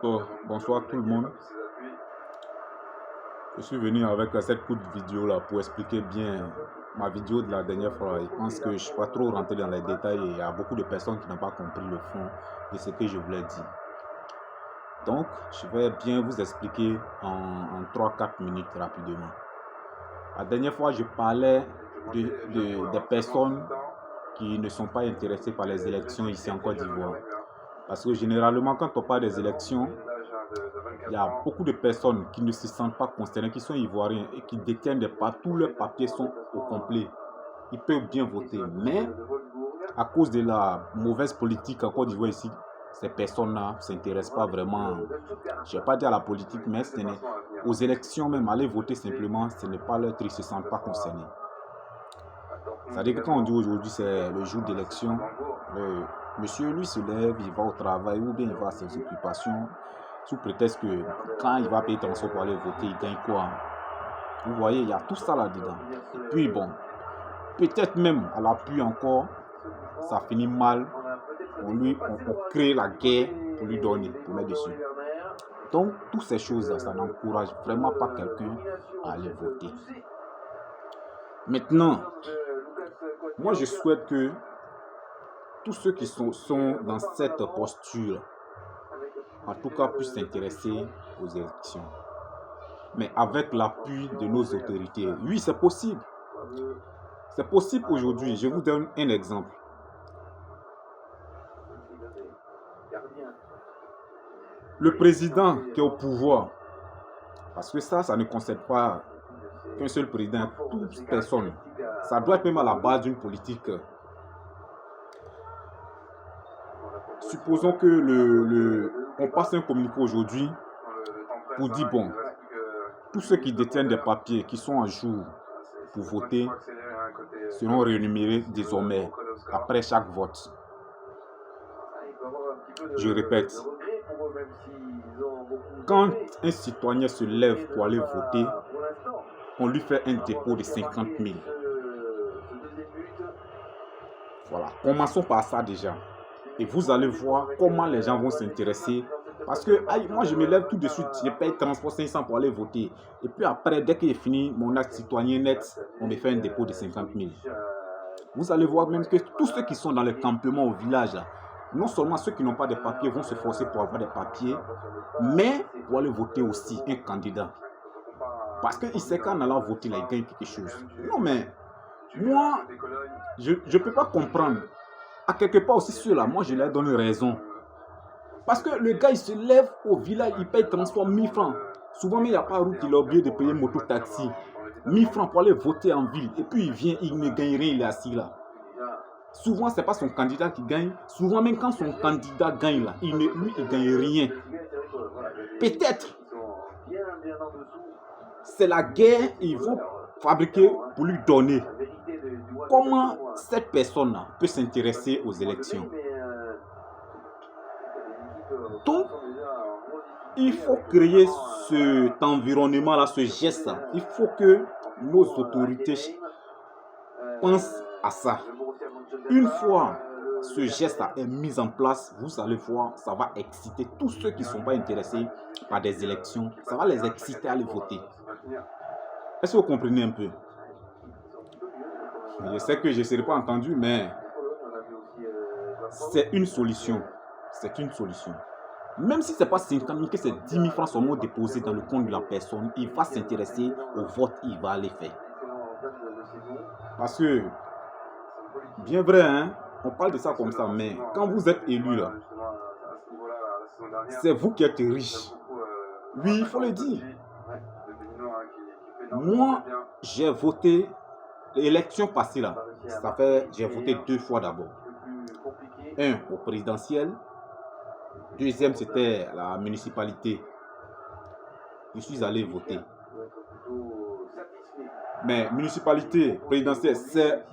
Bon, bonsoir tout le monde. Je suis venu avec cette courte vidéo là pour expliquer bien ma vidéo de la dernière fois. Je pense que je ne suis pas trop rentré dans les détails et il y a beaucoup de personnes qui n'ont pas compris le fond de ce que je voulais dire. Donc, je vais bien vous expliquer en 3-4 minutes rapidement. La dernière fois, je parlais des personnes qui ne sont pas intéressées par les élections ici en Côte d'Ivoire. Parce que généralement, quand on parle des élections, il y a beaucoup de personnes qui ne se sentent pas concernées, qui sont ivoiriens et qui détiennent des papiers. Tous leurs papiers sont au complet. Ils peuvent bien voter. Mais à cause de la mauvaise politique en Côte d'Ivoire ici, ces personnes-là ne s'intéressent pas vraiment, je ne vais pas dire à la politique, mais aux élections même, aller voter simplement, ce n'est pas leur truc, ils ne se sentent pas concernés. C'est-à-dire que quand on dit aujourd'hui c'est le jour d'élection, monsieur lui se lève, il va au travail ou bien il va à ses occupations, sous prétexte que quand il va payer transport pour aller voter, il gagne quoi? Vous voyez, il y a tout ça là-dedans. Et puis bon, peut-être même à l'appui encore, ça finit mal. On crée la guerre pour lui donner, pour mettre dessus. Donc, toutes ces choses-là, ça n'encourage vraiment pas quelqu'un à aller voter. Maintenant, moi je souhaite que tous ceux qui sont dans cette posture, en tout cas, puissent s'intéresser aux élections. Mais avec l'appui de nos autorités. Oui, c'est possible. C'est possible aujourd'hui. Je vous donne un exemple. Le président qui est au pouvoir, parce que ça ne concerne pas qu'un seul président, toute personne. Ça doit être même à la base d'une politique. Supposons que on passe un communiqué aujourd'hui pour dire, bon, tous ceux qui détiennent des papiers, qui sont en jour pour voter, seront rémunérés désormais après chaque vote. Je répète, quand un citoyen se lève pour aller voter, on lui fait un dépôt de 50 000. Voilà, commençons par ça déjà. Et vous allez voir comment les gens vont s'intéresser. Parce que moi, je me lève tout de suite, je paye transport 500 pour aller voter. Et puis après, dès qu'il est fini, mon acte citoyen net, on me fait un dépôt de 50 000. Vous allez voir même que tous ceux qui sont dans les campements au village, là, non seulement ceux qui n'ont pas de papiers vont se forcer pour avoir des papiers, mais pour aller voter aussi un candidat. Parce qu'il sait qu'en allant voter, là, il gagne quelque chose. Non, mais moi, je ne peux pas comprendre. À quelque part aussi, ceux-là, moi, je leur donne raison. Parce que le gars, il se lève au village, il paye transport 1000 francs. Souvent, mais il n'y a pas route, il a oublié de payer moto-taxi. 1000 francs pour aller voter en ville. Et puis, il vient, il ne gagne rien, il est assis là. Souvent, ce n'est pas son candidat qui gagne. Souvent, même quand son candidat gagne là, lui, il ne gagne rien. Peut-être, c'est la guerre, ils vont fabriquer pour lui donner. Comment cette personne-là peut s'intéresser aux élections? Donc, il faut créer cet environnement-là, ce geste-là. Il faut que nos autorités pensent à ça. Une fois ce geste-là est mis en place, vous allez voir, ça va exciter tous ceux qui ne sont pas intéressés par des élections. Ça va les exciter à aller voter. Est-ce que vous comprenez un peu? Je sais que je ne serai pas entendu, mais c'est une solution. C'est une solution. Même si ce n'est pas 50 000, que c'est 10 000 francs seulement déposés dans le compte de la personne, il va s'intéresser au vote, il va aller faire. Parce que, bien vrai, hein, on parle de ça comme ça, mais quand vous êtes élu là, c'est vous qui êtes riche. Oui, il faut le dire. Moi, j'ai voté l'élection passée là. J'ai voté 2 fois d'abord. Un au présidentiel. Deuxième, c'était la municipalité. Je suis allé voter. Mais municipalité, présidentielle, c'est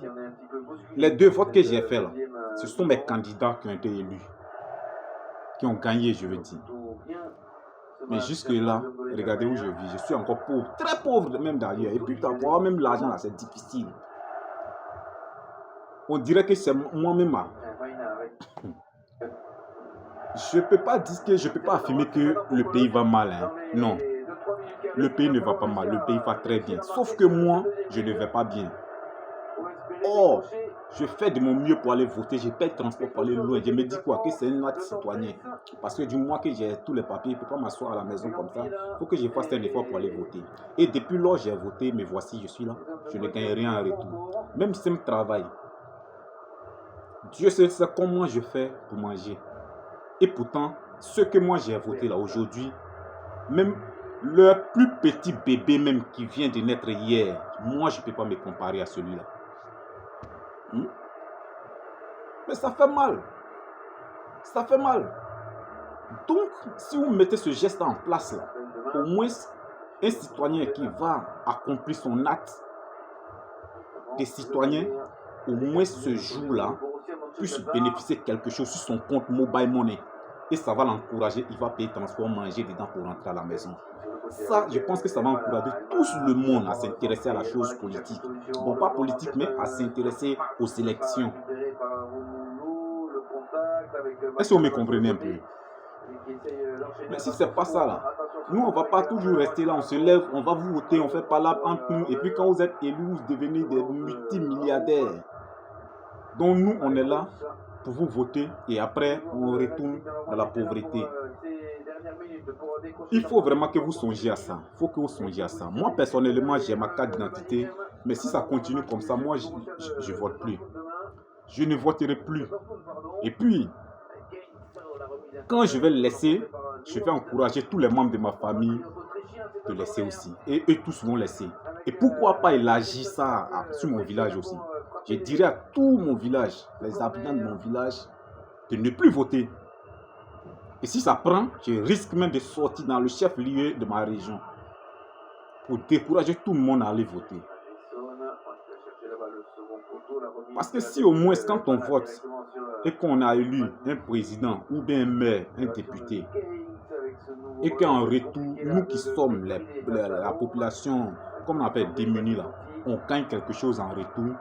les 2 votes que j'ai fait là. Ce sont mes candidats qui ont été élus. Qui ont gagné, je veux dire. Mais jusque-là, regardez où je vis. Je suis encore pauvre. Très pauvre même d'ailleurs. Et puis d'avoir même l'argent là, c'est difficile. On dirait que c'est moi-même. Je peux pas dire que je peux pas affirmer que le pays va mal. Hein. Non, le pays ne va pas mal, le pays va très bien. Sauf que moi, je ne vais pas bien. Or, je fais de mon mieux pour aller voter, je paie le transport pour aller loin. Je me dis quoi? Que c'est un acte citoyen. Parce que du moment que j'ai tous les papiers, je ne peux pas m'asseoir à la maison comme ça. Il faut que je fasse un effort pour aller voter. Et depuis lors, j'ai voté, mais voici, je suis là. Je ne gagne rien en retour. Même si je travaille. Dieu sait comment je fais pour manger. Et pourtant, ce que moi j'ai voté là aujourd'hui, même le plus petit bébé même qui vient de naître hier, moi je ne peux pas me comparer à celui-là. Mais ça fait mal. Ça fait mal. Donc, si vous mettez ce geste en place là, au moins un citoyen qui va accomplir son acte des citoyens, au moins ce jour-là, puisse bénéficier de quelque chose sur son compte mobile money. Et ça va l'encourager, il va payer transport, manger dedans pour rentrer à la maison. Ça, je pense que ça va encourager tout le monde à s'intéresser à la chose politique. Bon, pas politique, mais à s'intéresser aux élections. Est-ce que vous me comprenez un peu? Mais si c'est pas ça là, nous on va pas toujours rester là, on se lève, on va vous voter, on fait pas là entre nous, et puis quand vous êtes élus, vous devenez des multimilliardaires. Donc nous on est là pour vous voter et après on retourne dans la pauvreté. Il faut vraiment que vous songiez à ça. Il faut que vous songiez à ça. Moi personnellement j'ai ma carte d'identité, mais si ça continue comme ça, moi je ne vote plus. Je ne voterai plus. Et puis, quand je vais laisser, je vais encourager tous les membres de ma famille de laisser aussi. Et eux tous vont laisser. Et pourquoi pas élargir ça sur mon village aussi? Je dirais à tout mon village, les habitants de mon village, de ne plus voter. Et si ça prend, je risque même de sortir dans le chef-lieu de ma région pour décourager tout le monde à aller voter. Parce que si au moins quand on vote et qu'on a élu un président ou bien un maire, un député, et qu'en retour, nous qui sommes la population, comme on appelle démunie là, on gagne quelque chose en retour,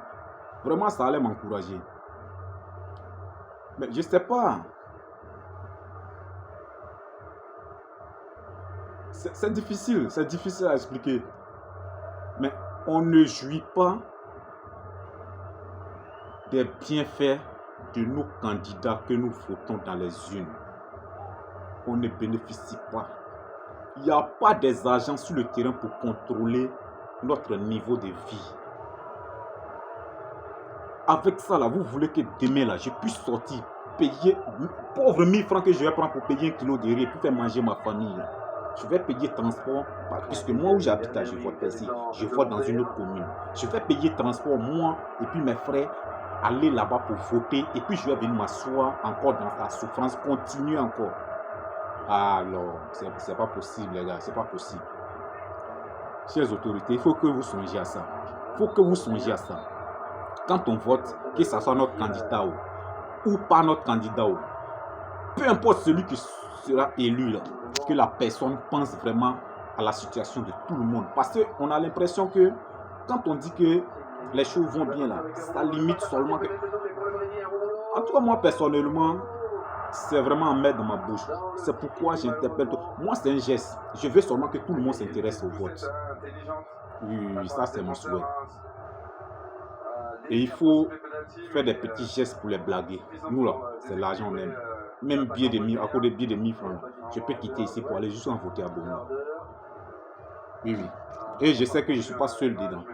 vraiment ça allait m'encourager. Mais je ne sais pas. C'est difficile à expliquer. Mais on ne jouit pas des bienfaits de nos candidats que nous votons dans les urnes. On ne bénéficie pas. Il n'y a pas des agents sur le terrain pour contrôler notre niveau de vie. Avec ça, là, vous voulez que demain, là, je puisse sortir, payer pauvre 1000 francs que je vais prendre pour payer 1 kilo de riz pour faire manger ma famille. Là. Je vais payer transport, puisque moi où j'habite, je vote ici, je vote dans une autre commune. Je vais payer transport, moi, et puis mes frères, aller là-bas pour voter, et puis je vais venir m'asseoir encore dans la souffrance, continuer encore. Alors, c'est pas possible, les gars, c'est pas possible. Chers autorités, il faut que vous songiez à ça. Il faut que vous songiez à ça. Quand on vote, que ce soit notre candidat ou pas notre candidat, peu importe celui qui sera élu, là, que la personne pense vraiment à la situation de tout le monde. Parce qu'on a l'impression que quand on dit que les choses vont bien là, ça limite seulement que... En tout cas, moi personnellement, c'est vraiment un mettre dans ma bouche. C'est pourquoi j'interpelle tout. Moi, c'est un geste. Je veux seulement que tout le monde s'intéresse au vote. Oui, ça c'est mon souhait. Et il faut faire des petits gestes pour les blaguer. Nous là, c'est l'argent même. Même billet de 1000, à cause des billets de 1000 francs. Je peux quitter ici pour aller juste en voter à Boma. Oui, oui. Et je sais que je ne suis pas seul dedans.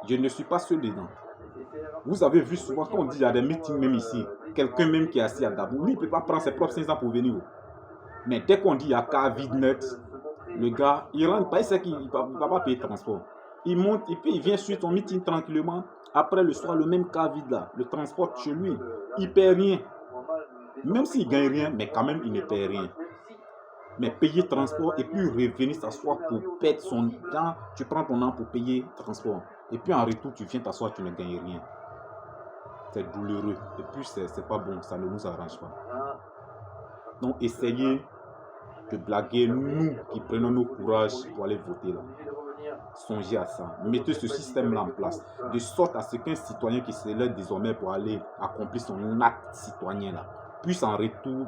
Je ne suis pas seul dedans. Vous avez vu souvent quand on dit qu'il y a des meetings même ici, quelqu'un même qui est assis à Dabou, lui il ne peut pas prendre ses propres 500 pour venir. Mais dès qu'on dit il y a cas vide net, le gars, il rentre pas, il sait qu'il ne va pas payer le transport. Il monte et puis il vient suivre son meeting tranquillement. Après le soir, le même cas vide là, le transport chez lui, il ne paie rien. Même s'il ne gagne rien, mais quand même il ne paie rien. Mais payer transport et puis revenir s'asseoir pour perdre son temps, tu prends ton temps pour payer transport. Et puis en retour, tu viens t'asseoir, tu ne gagnes rien. C'est douloureux. Et puis c'est pas bon, ça ne nous arrange pas. Donc essayez de blaguer, nous qui prenons nos courages pour aller voter là. Songez à ça. Mettez ce système-là en place. De sorte à ce qu'un citoyen qui se lève désormais pour aller accomplir son acte citoyen là, puisse en retour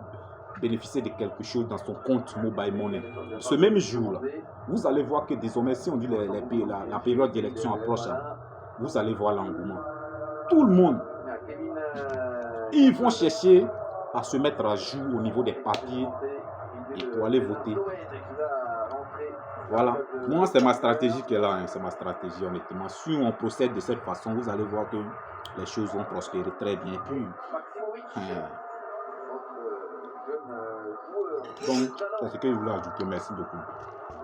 bénéficier de quelque chose dans son compte Mobile Money. Ce même jour-là, vous allez voir que désormais, si on dit la période d'élection approche, vous allez voir l'engouement. Tout le monde, ils vont chercher à se mettre à jour au niveau des papiers et pour aller voter. Voilà, moi c'est ma stratégie qui est là, hein. C'est ma stratégie honnêtement. Si on procède de cette façon, vous allez voir que les choses vont prospérer très bien. Puis, donc, c'est ce que je voulais ajouter. Merci beaucoup.